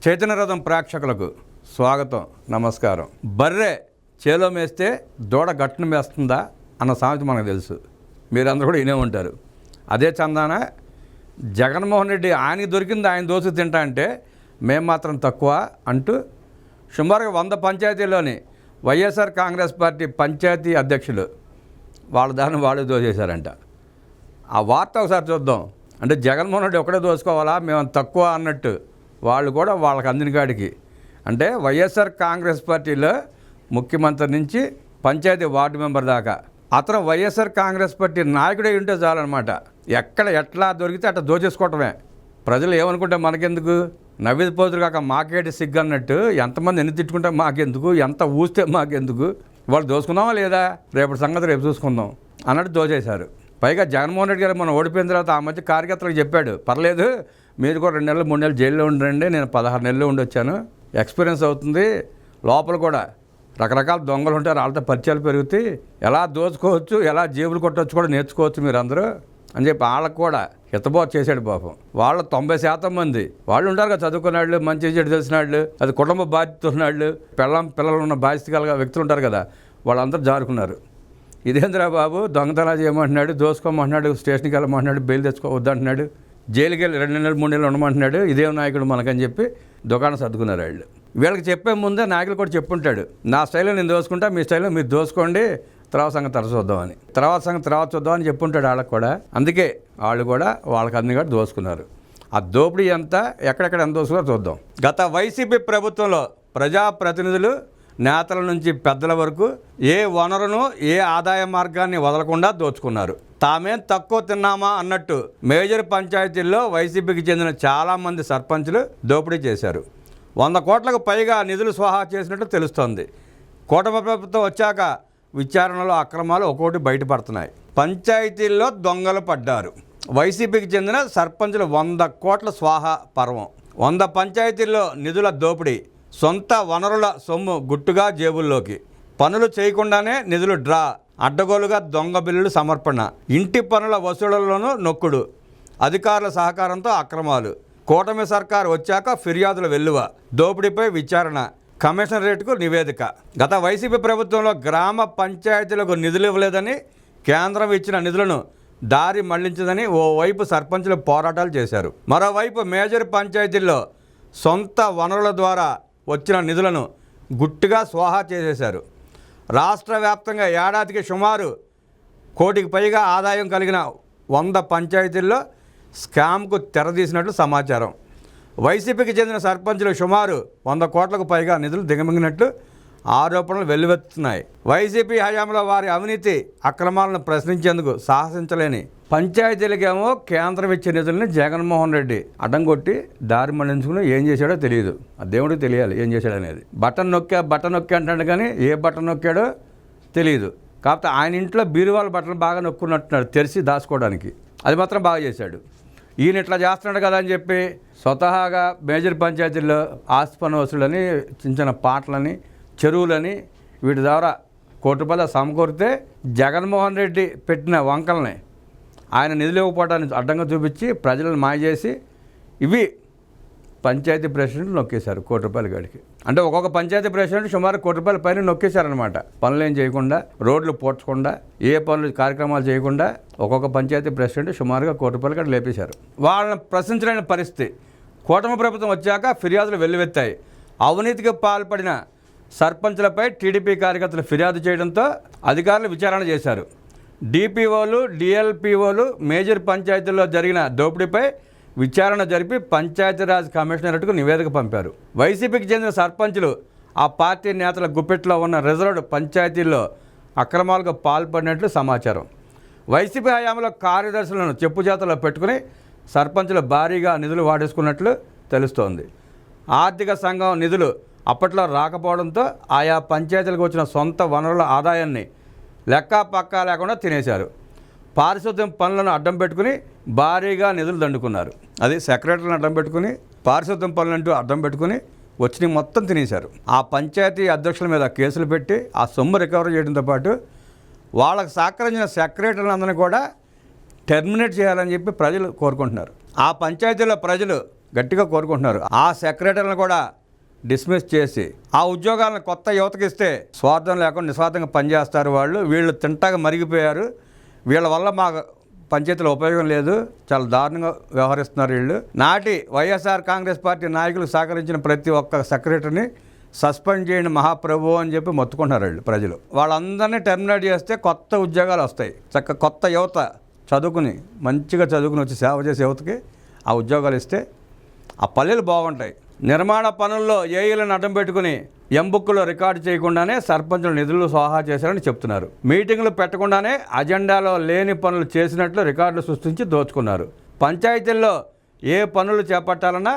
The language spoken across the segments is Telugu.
చైతన్యరథం ప్రేక్షకులకు స్వాగతం, నమస్కారం. బర్రె చేలో మేస్తే దూడ గట్టును మేస్తుందా అన్న సామెత మనకు తెలుసు. మీరందరూ కూడా వినే ఉంటారు. అదే చందాన జగన్మోహన్ రెడ్డి ఆయనకి దొరికింది ఆయన దోసు తింటా అంటే మేము మాత్రం తక్కువ అంటూ సుమారుగా 100 పంచాయతీల్లోని వైఎస్ఆర్ కాంగ్రెస్ పార్టీ పంచాయతీ అధ్యక్షులు వాళ్ళ దాన్ని వాళ్ళు దోచేశారంట. ఆ వార్త ఒకసారి చూద్దాం. అంటే జగన్మోహన్ రెడ్డి ఒకటే దోసుకోవాలా, మేము తక్కువ అన్నట్టు వాళ్ళు కూడా వాళ్ళకి అందిన కాడికి. అంటే వైఎస్ఆర్ కాంగ్రెస్ పార్టీలో ముఖ్యమంత్రి నుంచి పంచాయతీ వార్డు మెంబర్ దాకా అతను వైఎస్ఆర్ కాంగ్రెస్ పార్టీ నాయకుడే ఉంటే చాలన్నమాట. ఎక్కడ ఎట్లా దొరికితే అట్లా దోచేసుకోవటమే. ప్రజలు ఏమనుకుంటే మనకెందుకు, నవ్విది పోతురు కాక మాకేటి సిగ్గు అన్నట్టు ఎంతమంది ఎన్ని తిట్టుకుంటే మాకెందుకు, ఎంత ఊస్తే మాకెందుకు, వాళ్ళు దోసుకుందామా లేదా, రేపటి సంగతి రేపు చూసుకుందాం అన్నట్టు దోచేశారు. పైగా జగన్మోహన్ రెడ్డి గారు మనం ఓడిపోయిన తర్వాత ఆ మధ్య కార్యకర్తలకు చెప్పాడు, పర్లేదు మీరు కూడా 2 నెలలు 3 నెలలు జైల్లో ఉండండి, నేను 16 నెలలు ఉండొచ్చాను, ఎక్స్పీరియన్స్ అవుతుంది, లోపల కూడా రకరకాల దొంగలు ఉంటారు, వాళ్ళతో పరిచయాలు పెరుగుతాయి, ఎలా దోచుకోవచ్చు, ఎలా జేబులు కొట్టవచ్చు కూడా నేర్చుకోవచ్చు మీరు అందరూ అని చెప్పి వాళ్ళకు కూడా హితబోధ చేశాడు. పాపం వాళ్ళు 90% మంది వాళ్ళు ఉంటారు కదా, చదువుకున్న వాళ్ళు, మంచి చెడు తెలిసిన వాళ్ళు, అది కుటుంబ బాధ్యత ఉన్న వాళ్ళు, పిల్లలు ఉన్న బాధ్యత కలిగిన వ్యక్తులు ఉంటారు కదా, వాళ్ళందరూ జారుకున్నారు. ఇదేంద్రా బాబు దొంగతనాలు చేయమంటున్నాడు, దోసుకోమంటున్నాడు, స్టేషన్కి వెళ్ళమంటున్నాడు, బెయిల్ తెచ్చుకోవద్దంటున్నాడు, జైలుకి వెళ్ళి 2 నెలలు 3 నెలలు ఉండమంటున్నాడు, ఇదేం నాయకుడు మనకని చెప్పి దుకాణం సర్దుకున్నారు వాళ్ళు. వీళ్ళకి చెప్పే ముందే నాయకులు కూడా చెప్పుంటాడు, నా స్టైల్లో నేను దోసుకుంటా, మీ స్టైల్లో మీరు దోసుకోండి, తర్వాత సంగతి చూద్దామని, తర్వాత చూద్దామని చెప్పుంటాడు వాళ్ళకి కూడా. అందుకే వాళ్ళు కూడా వాళ్ళకి అన్ని కూడా దోసుకున్నారు. ఆ దోపిడీ ఎంత, ఎక్కడెక్కడ ఎంత దోసుకున్నారో చూద్దాం. గత వైసీపీ ప్రభుత్వంలో ప్రజాప్రతినిధులు, నేతల నుంచి పెద్దల వరకు ఏ వనరును, ఏ ఆదాయ మార్గాన్ని వదలకుండా దోచుకున్నారు. తామేం తక్కువ తిన్నామా అన్నట్టు మేజర్ పంచాయతీల్లో వైసీపీకి చెందిన చాలామంది సర్పంచులు దోపిడీ చేశారు. 100 కోట్లకు పైగా నిధులు స్వాహా చేసినట్టు తెలుస్తోంది. కూటమి ప్రభుత్వం వచ్చాక విచారణలో అక్రమాలు ఒక్కోటి బయటపడుతున్నాయి. పంచాయతీల్లో దొంగలు పడ్డారు. వైసీపీకి చెందిన సర్పంచులు 100 కోట్ల స్వాహా పర్వం. 100 పంచాయతీల్లో నిధుల దోపిడీ. సొంత వనరుల సొమ్ము గుట్టుగా జేబుల్లోకి. పనులు చేయకుండానే నిధులు డ్రా. అడ్డగోలుగా దొంగ బిల్లులు సమర్పణ. ఇంటి పనుల వసూళ్లలోనూ నొక్కుడు. అధికారుల సహకారంతో అక్రమాలు. కూటమి సర్కారు వచ్చాక ఫిర్యాదుల వెల్లువ. దోపిడీపై విచారణ. కమిషనరేట్కు నివేదిక. గత వైసీపీ ప్రభుత్వంలో గ్రామ పంచాయతీలకు నిధులు ఇవ్వలేదని, కేంద్రం ఇచ్చిన నిధులను దారి మళ్లించదని ఓవైపు సర్పంచులు పోరాటాలు చేశారు. మరోవైపు మేజర్ పంచాయతీల్లో సొంత వనరుల ద్వారా వచ్చిన నిధులను గుట్టుగా స్వాహా చేసేశారు. రాష్ట్ర వ్యాప్తంగా ఏడాదికి సుమారు 1 కోటికి పైగా ఆదాయం కలిగిన 100 పంచాయతీల్లో స్కామ్కు తెరదీసినట్లు సమాచారం. వైసీపీకి చెందిన సర్పంచులు సుమారు 100 కోట్లకు పైగా నిధులు దిగమింగినట్లు ఆరోపణలు వెల్లువెత్తుతున్నాయి. వైసీపీ హయాంలో వారి అవినీతి అక్రమాలను ప్రశ్నించేందుకు సాహసించలేని పంచాయతీలకేమో కేంద్రం ఇచ్చే నిధులని జగన్మోహన్ రెడ్డి అడ్డం కొట్టి దారి మళ్లించుకుని ఏం చేశాడో తెలియదు. ఆ దేవుడికి తెలియాలి ఏం చేశాడు అనేది. బటన్ నొక్కి అంటాడు కానీ ఏ బటన్ నొక్కాడో తెలియదు. కాకపోతే ఆయన ఇంట్లో బీరువాళ్ళ బట్టలు బాగా నొక్కున్నట్టున్నాడు తెరిచి దాచుకోవడానికి. అది మాత్రం బాగా చేశాడు. ఈయన ఇట్లా చేస్తున్నాడు కదా అని చెప్పి స్వతహాగా మేజర్ పంచాయతీల్లో ఆస్తి పన్ను వసూలని, చిన్న పాటలని, చెరువులని, వీటి ద్వారా 1 కోటి రూపాయలు సమకూరితే జగన్మోహన్ రెడ్డి పెట్టిన వంకల్ని ఆయన నిధులు ఇవ్వకపోవడానికి అడ్డంగా చూపించి ప్రజలను మాయ చేసి ఇవి పంచాయతీ ప్రెసిడెంట్ నొక్కేశారు 1 కోటి రూపాయల కాడికి. అంటే ఒక్కొక్క పంచాయతీ ప్రెసిడెంట్ సుమారు 1 కోటి రూపాయల పైన నొక్కేశారనమాట. పనులు ఏం చేయకుండా, రోడ్లు పోడ్చకుండా, ఏ పనులు కార్యక్రమాలు చేయకుండా ఒక్కొక్క పంచాయతీ ప్రెసిడెంట్ సుమారుగా 1 కోటి రూపాయల కాడ లేపేశారు. వాళ్ళని ప్రశ్నించలేని పరిస్థితి. కూటమి ప్రభుత్వం వచ్చాక ఫిర్యాదులు వెల్లువెత్తాయి. అవినీతికి పాల్పడిన సర్పంచులపై టీడీపీ కార్యకర్తలు ఫిర్యాదు చేయడంతో అధికారులు విచారణ చేశారు. డిపిఓలు, డిఎల్పిఓలు మేజర్ పంచాయతీల్లో జరిగిన దోపిడీపై విచారణ జరిపి పంచాయతీరాజ్ కమిషనరేట్కు నివేదిక పంపారు. వైసీపీకి చెందిన సర్పంచులు ఆ పార్టీ నేతల గుప్పెట్లో ఉన్న రిజర్వ్డ్ పంచాయతీల్లో అక్రమాలకు పాల్పడినట్లు సమాచారం. వైసీపీ హయాంలో కార్యదర్శులను చెప్పుచేతల్లో పెట్టుకుని సర్పంచులు భారీగా నిధులు వాడేసుకున్నట్లు తెలుస్తోంది. ఆర్థిక సంఘం నిధులు అప్పట్లో రాకపోవడంతో ఆయా పంచాయతీలకు వచ్చిన సొంత వనరుల ఆదాయాన్ని లెక్క పక్కా లేకుండా తినేశారు. పారిశుద్ధ్యం పనులను అడ్డం పెట్టుకుని భారీగా నిధులు దండుకున్నారు. అది సెక్రటరీలను అడ్డం పెట్టుకుని, పారిశుద్ధ్యం పనులంటూ అడ్డం పెట్టుకుని వచ్చిన మొత్తం తినేశారు. ఆ పంచాయతీ అధ్యక్షుల మీద కేసులు పెట్టి ఆ సొమ్ము రికవరీ చేయడంతో పాటు వాళ్ళకు సహకరించిన సెక్రటరీలందరినీ కూడా టెర్మినేట్ చేయాలని చెప్పి ప్రజలు కోరుకుంటున్నారు. ఆ పంచాయతీలో ప్రజలు గట్టిగా కోరుకుంటున్నారు. ఆ సెక్రటరీలను కూడా డిస్మిస్ చేసి ఆ ఉద్యోగాలను కొత్త యువతకి ఇస్తే స్వార్థం లేకుండా నిస్వార్థంగా పనిచేస్తారు వాళ్ళు. వీళ్ళు తింటాగా మరిగిపోయారు, వీళ్ళ వల్ల మా పంచాయతీలో ఉపయోగం లేదు, చాలా దారుణంగా వ్యవహరిస్తున్నారు వీళ్ళు. నాటి వైఎస్ఆర్ కాంగ్రెస్ పార్టీ నాయకులు సహకరించిన ప్రతి ఒక్క సెక్రటరీని సస్పెండ్ చేయండి మహాప్రభు అని చెప్పి మొత్తుకుంటున్నారు వీళ్ళు. ప్రజలు వాళ్ళందరినీ టెర్మినేట్ చేస్తే కొత్త ఉద్యోగాలు వస్తాయి. కొత్త యువత చదువుకుని మంచిగా చదువుకుని వచ్చి సేవ చేసే యువతకి ఆ ఉద్యోగాలు ఇస్తే ఆ పల్లెలు బాగుంటాయి. నిర్మాణ పనుల్లో ఏఈలను అడ్డం పెట్టుకుని ఎంబుక్కులో రికార్డు చేయకుండానే సర్పంచుల నిధులు సోహా చేశారని చెప్తున్నారు. మీటింగులు పెట్టకుండానే అజెండాలో లేని పనులు చేసినట్లు రికార్డులు సృష్టించి దోచుకున్నారు. పంచాయతీల్లో ఏ పనులు చేపట్టాలన్నా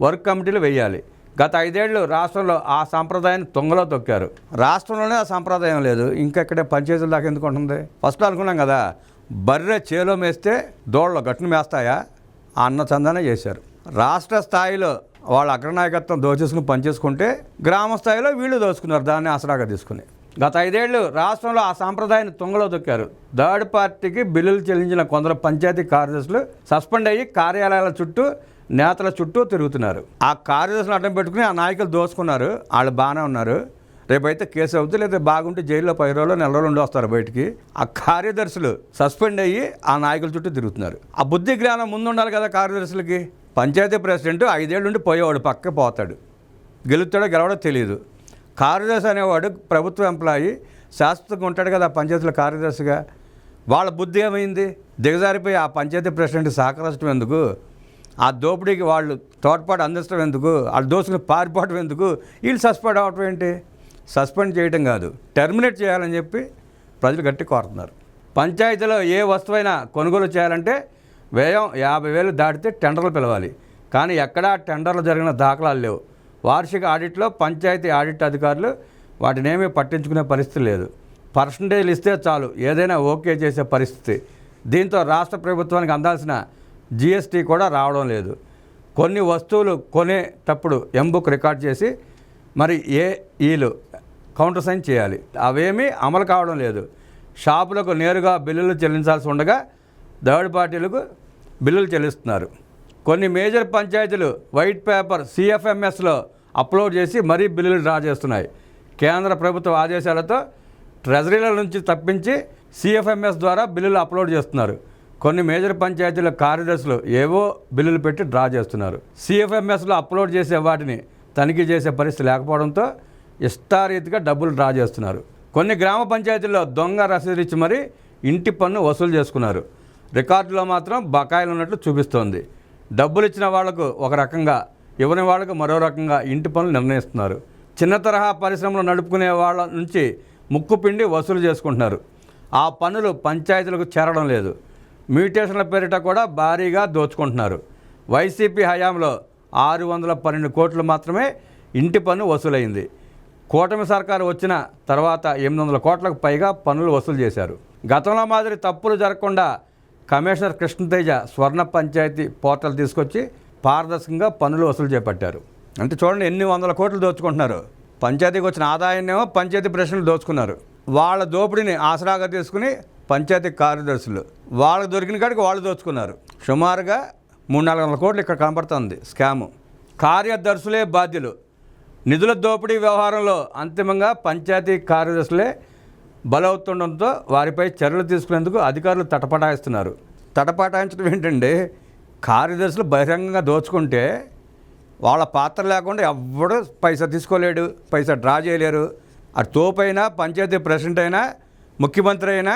వర్క్ కమిటీలు వేయాలి. గత 5 ఏళ్ళు రాష్ట్రంలో ఆ సాంప్రదాయాన్ని తుంగలో తొక్కారు. రాష్ట్రంలోనే ఆ సాంప్రదాయం లేదు, ఇంకెక్కడే పంచాయతీల దాకా ఎందుకు ఉంటుంది? ఫస్ట్ అనుకున్నాం కదా, బర్రె చేలో మేస్తే దోళ్ళలో గట్టును మేస్తాయా అన్న చందానే చేశారు. రాష్ట్ర స్థాయిలో వాళ్ళ అగ్రనాయకత్వం దోచేసుకుని పనిచేసుకుంటే గ్రామ స్థాయిలో వీళ్ళు దోచుకున్నారు దాన్ని ఆసరాగా తీసుకుని. గత 5 ఏళ్ళు రాష్ట్రంలో ఆ సాంప్రదాయాన్ని తుంగలో దొక్కారు. థర్డ్ పార్టీకి బిల్లులు చెల్లించిన కొందరు పంచాయతీ కార్యదర్శులు సస్పెండ్ అయ్యి కార్యాలయాల చుట్టూ నేతల చుట్టూ తిరుగుతున్నారు. ఆ కార్యదర్శులను అడ్డం పెట్టుకుని ఆ నాయకులు దోచుకున్నారు. వాళ్ళు బాగానే ఉన్నారు, రేపైతే కేసు అవుతుంది, లేదా బాగుంటే జైల్లో 10 రోజులు 4 రోజులు ఉండి వస్తారు బయటికి. ఆ కార్యదర్శులు సస్పెండ్ అయ్యి ఆ నాయకుల చుట్టూ తిరుగుతున్నారు. ఆ బుద్ధి జ్ఞానం ముందు ఉండాలి కదా కార్యదర్శులకి. పంచాయతీ ప్రెసిడెంట్ 5 ఏళ్ళ నుండి పోయేవాడు, పక్క పోతాడు, గెలుస్తాడో గెలవడో తెలియదు. కార్యదర్శి అనేవాడు ప్రభుత్వ ఎంప్లాయీ, శాశ్వతంగా ఉంటాడు కదా పంచాయతీల కార్యదర్శిగా. వాళ్ళ బుద్ధి ఏమైంది? దిగజారిపోయి ఆ పంచాయతీ ప్రెసిడెంట్ సహకరించడం ఎందుకు, ఆ దోపిడీకి వాళ్ళు తోడ్పాటు అందించడం ఎందుకు, వాళ్ళు దోసుకుని పారిపోవడం ఎందుకు, వీళ్ళు సస్పెండ్ అవ్వటం ఏంటి? సస్పెండ్ చేయడం కాదు, టెర్మినేట్ చేయాలని చెప్పి ప్రజలు గట్టి కోరుతున్నారు. పంచాయతీలో ఏ వస్తువైనా కొనుగోలు చేయాలంటే వ్యయం 50,000 దాటితే టెండర్లు పిలవాలి. కానీ ఎక్కడా టెండర్లు జరిగిన దాఖలాలు లేవు. వార్షిక ఆడిట్లో పంచాయతీ ఆడిట్ అధికారులు వాటినేమీ పట్టించుకునే పరిస్థితి లేదు. పర్సంటేజ్లు ఇస్తే చాలు ఏదైనా ఓకే చేసే పరిస్థితి. దీంతో రాష్ట్ర ప్రభుత్వానికి అందాల్సిన జిఎస్టీ కూడా రావడం లేదు. కొన్ని వస్తువులు కొనేటప్పుడు ఎంబుక్ రికార్డ్ చేసి మరి ఏఈలు కౌంటర్ సైన్ చేయాలి, అవేమీ అమలు కావడం లేదు. షాపులకు నేరుగా బిల్లులు చెల్లించాల్సి ఉండగా థర్డ్ పార్టీలకు బిల్లులు చెల్లిస్తున్నారు. కొన్ని మేజర్ పంచాయతీలు వైట్ పేపర్ సిఎఫ్ఎంఎస్లో అప్లోడ్ చేసి మరీ బిల్లులు డ్రా చేస్తున్నాయి. కేంద్ర ప్రభుత్వ ఆదేశాలతో ట్రెజరీల నుంచి తప్పించి సిఎఫ్ఎంఎస్ ద్వారా బిల్లులు అప్లోడ్ చేస్తున్నారు. కొన్ని మేజర్ పంచాయతీల కార్యదర్శులు ఏవో బిల్లులు పెట్టి డ్రా చేస్తున్నారు. సిఎఫ్ఎంఎస్లో అప్లోడ్ చేసే వాటిని తనిఖీ చేసే పరిస్థితి లేకపోవడంతో ఇష్టారీతిగా డబ్బులు డ్రా చేస్తున్నారు. కొన్ని గ్రామ పంచాయతీల్లో దొంగ రసీదు ఇచ్చి మరీ ఇంటి పన్ను వసూలు చేసుకున్నారు. రికార్డులో మాత్రం బకాయిలు ఉన్నట్లు చూపిస్తోంది. డబ్బులు ఇచ్చిన వాళ్లకు ఒక రకంగా, ఇవ్వని వాళ్ళకు మరో రకంగా ఇంటి పనులు నిర్ణయిస్తున్నారు. చిన్న తరహా పరిశ్రమలు నడుపుకునే వాళ్ళ నుంచి ముక్కు పిండి వసూలు చేసుకుంటున్నారు. ఆ పన్నులు పంచాయతీలకు చేరడం లేదు. మ్యూటేషన్ల పేరిట కూడా భారీగా దోచుకుంటున్నారు. వైసీపీ హయాంలో 612 కోట్లు మాత్రమే ఇంటి పన్ను వసూలైంది. కూటమి సర్కారు వచ్చిన తర్వాత 800 కోట్లకు పైగా పన్నులు వసూలు చేశారు. గతంలో మాదిరి తప్పులు జరగకుండా కమిషనర్ కృష్ణతేజ స్వర్ణ పంచాయతీ పోర్టల్ తీసుకొచ్చి పారదర్శకంగా పన్నులు వసూలు చేపట్టారు. అంటే చూడండి ఎన్ని 100 కోట్లు దోచుకుంటున్నారు. పంచాయతీకి వచ్చిన ఆదాయాన్నేమో పంచాయతీ ప్రెసిడెంట్లు దోచుకున్నారు. వాళ్ళ దోపిడీని ఆసరాగా తీసుకుని పంచాయతీ కార్యదర్శులు వాళ్ళకు దొరికిన కాడికి వాళ్ళు దోచుకున్నారు. సుమారుగా 300-400 కోట్లు ఇక్కడ కనపడుతుంది స్కాము. కార్యదర్శులే బాధ్యులు. నిధుల దోపిడీ వ్యవహారంలో అంతిమంగా పంచాయతీ కార్యదర్శులే బలవుతుండడంతో వారిపై చర్యలు తీసుకునేందుకు అధికారులు తటపటాయిస్తున్నారు. తటపటాయించడం ఏంటంటే, కార్యదర్శులు బహిరంగంగా దోచుకుంటే వాళ్ళ పాత్ర లేకుండా ఎవడు పైసా తీసుకోలేడు, పైసా డ్రా చేయలేరు. అటు తోపైనా పంచాయతీ ప్రెసిడెంట్ అయినా ముఖ్యమంత్రి అయినా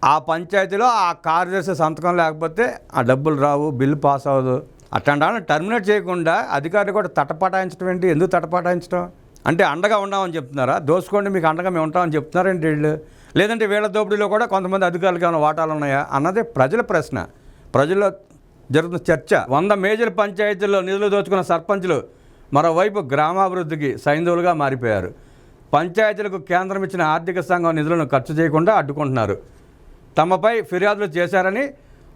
ఆ పంచాయతీలో ఆ కార్యదర్శి సంతకం లేకపోతే ఆ డబ్బులు రావు, బిల్లు పాస్ అవ్వదు. అట్లాంటి టర్మినేట్ చేయకుండా అధికారులు కూడా తటపటాయించడం ఏంటి? ఎందుకు తటపటాయించడం? అంటే అండగా ఉన్నామని చెప్తున్నారా? దోసుకోండి మీకు అండగా మేము ఉంటామని చెప్తున్నారంటే వీళ్ళు, లేదంటే వీళ్ళ దోపిడీలో కూడా కొంతమంది అధికారులకు ఏమైనా వాటాలు ఉన్నాయా అన్నదే ప్రజల ప్రశ్న, ప్రజల్లో జరుగుతున్న చర్చ. 100 మేజర్ పంచాయతీల్లో నిధులు దోచుకున్న సర్పంచులు మరోవైపు గ్రామాభివృద్ధికి సైంధవులుగా మారిపోయారు. పంచాయతీలకు కేంద్రం ఇచ్చిన ఆర్థిక సంఘం నిధులను ఖర్చు చేయకుండా అడ్డుకుంటున్నారు. తమపై ఫిర్యాదులు చేశారని,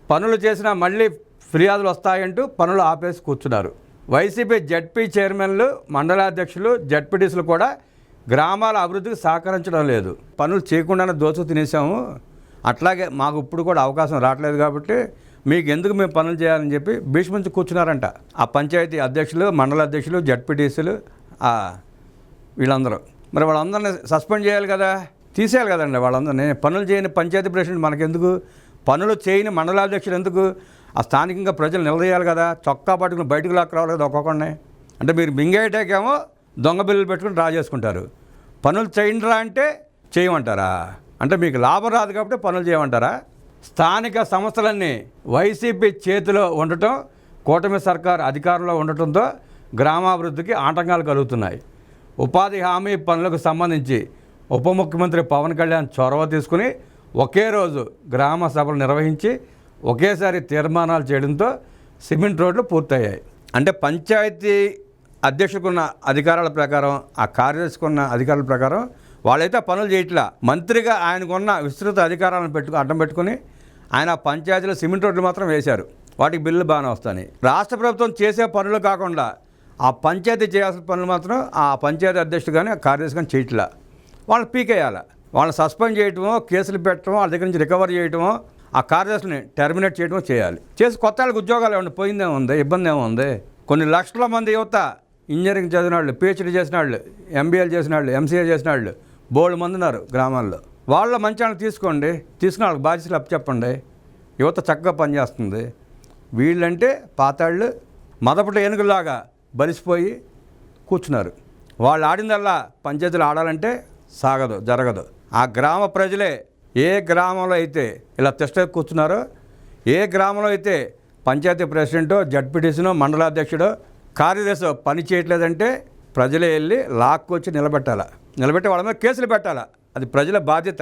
పనులు చేసినా మళ్ళీ ఫిర్యాదులు వస్తాయంటూ పనులు ఆపేసి కూర్చున్నారు. వైసీపీ జడ్పీ చైర్మన్లు, మండలాధ్యక్షులు, జడ్పీటీసీలు కూడా గ్రామాల అభివృద్ధికి సహకరించడం లేదు. పనులు చేయకుండానే దోచు తినేసాము, అట్లాగే మాకు ఇప్పుడు కూడా అవకాశం రావట్లేదు కాబట్టి మీకు ఎందుకు మేము పనులు చేయాలని చెప్పి భీష్మించి కూర్చున్నారంట ఆ పంచాయతీ అధ్యక్షులు, మండల అధ్యక్షులు, జడ్పీటీసీలు, వీళ్ళందరూ. మరి వాళ్ళందరినీ సస్పెండ్ చేయాలి కదా, తీసేయాలి కదండి వాళ్ళందరినీ. పనులు చేయని పంచాయతీ ప్రెసిడెంట్ మనకెందుకు, పనులు చేయని మండలాధ్యక్షులు ఎందుకు? ఆ స్థానికంగా ప్రజలు నిలదీయాలి కదా, చొక్కా పట్టుకుని బయటకు లాక్కు రావాలి కదా ఒక్కొక్కడిని. అంటే మీరు మింగేటాకేమో దొంగ బిల్లులు పెట్టుకుని డ్రా చేసుకుంటారు, పనులు చేయండిరా అంటే చేయమంటారా? అంటే మీకు లాభం రాదు కాబట్టి పనులు చేయమంటారా? స్థానిక సంస్థలన్నీ వైసీపీ చేతిలో ఉండటం, కూటమి సర్కారు అధికారంలో ఉండటంతో గ్రామాభివృద్ధికి ఆటంకాలు కలుగుతున్నాయి. ఉపాధి హామీ పనులకు సంబంధించి ఉప ముఖ్యమంత్రి పవన్ కళ్యాణ్ చొరవ తీసుకుని ఒకే రోజు గ్రామ సభలు నిర్వహించి ఒకేసారి తీర్మానాలు చేయడంతో సిమెంట్ రోడ్లు పూర్తయ్యాయి. అంటే పంచాయతీ అధ్యక్షుకున్న అధికారాల ప్రకారం, ఆ కార్యదర్శికున్న అధికారాల ప్రకారం వాళ్ళైతే పనులు చేయట్లా. మంత్రిగా ఆయనకున్న విస్తృత అధికారాలను అడ్డం పెట్టుకుని ఆయన పంచాయతీలో సిమెంట్ రోడ్లు మాత్రం వేశారు. వాటికి బిల్లులు బాగానే వస్తాయి. రాష్ట్ర ప్రభుత్వం చేసే పనులు కాకుండా ఆ పంచాయతీ చేయాల్సిన పనులు మాత్రం ఆ పంచాయతీ అధ్యక్షుడు కానీ, ఆ కార్యదర్శి కానీ చేయట్లా. వాళ్ళని పీకేయాలి, వాళ్ళని సస్పెండ్ చేయటమో, కేసులు పెట్టడమో, వాళ్ళ దగ్గర నుంచి రికవర్ చేయటమో, ఆ కార్యదర్శిని టెర్మినేట్ చేయడమో చేయాలి. చేసి కొత్త వాళ్ళకి ఉద్యోగాలు ఏమన్నా పోయిందేముంది, ఇబ్బంది ఏముంది? కొన్ని లక్షల మంది యువత ఇంజనీరింగ్ చదివిన వాళ్ళు, పిహెచ్డీ చేసిన వాళ్ళు, ఎంబీఏలు చేసిన వాళ్ళు, ఎంసీఏ చేసిన వాళ్ళు బోల్డ్ మంది ఉన్నారు గ్రామాల్లో. వాళ్ళ మంచి వాళ్ళని తీసుకోండి, తీసుకుని వాళ్ళకి బాధ్యతలు అప్పచెప్పండి. యువత చక్కగా పనిచేస్తుంది. వీళ్ళంటే పాతాళ్ళు మదపటి ఏనుగులాగా బలిసిపోయి కూర్చున్నారు. వాళ్ళు ఆడిందల్లా పంచాయతీలు ఆడాలంటే సాగదు, జరగదు. ఆ గ్రామ ప్రజలే ఏ గ్రామంలో అయితే ఇలా తిష్ట కూర్చున్నారో, ఏ గ్రామంలో అయితే పంచాయతీ ప్రెసిడెంటో, జడ్పీటీసీనో, మండలాధ్యక్షుడో, కార్యదర్శి పని చేయట్లేదంటే ప్రజలే వెళ్ళి లాక్కొచ్చి నిలబెట్టి వాళ్ళ మీద కేసులు పెట్టాలా. అది ప్రజల బాధ్యత.